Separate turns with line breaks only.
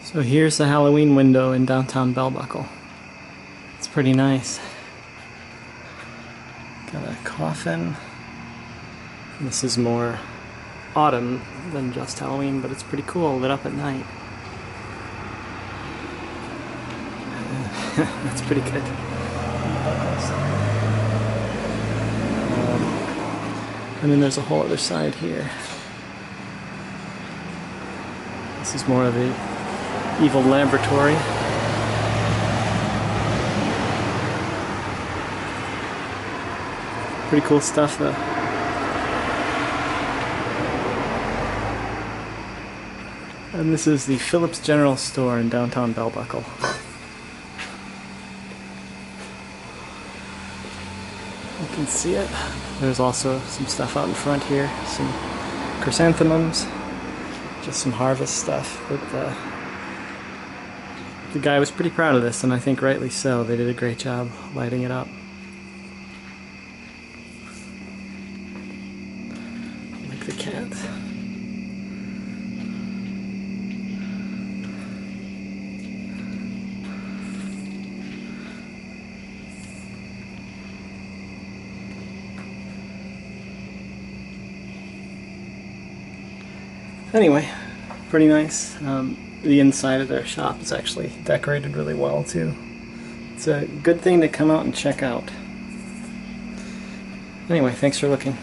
So here's the Halloween window in downtown Bell Buckle. It's pretty nice. Got a coffin. This is more autumn than just Halloween, but it's pretty cool, lit up at night. That's pretty good. And then there's a whole other side here. This is more of the evil laboratory. Pretty cool stuff though. And this is the Phillips General Store in downtown Bell Buckle. You can see it. There's also some stuff out in front here, some chrysanthemums, just some harvest stuff. But the guy was pretty proud of this, and I think rightly so. They did a great job lighting it up. Like the cat. Anyway, pretty nice. The inside of their shop is actually decorated really well too. It's a good thing to come out and check out. Anyway, thanks for looking.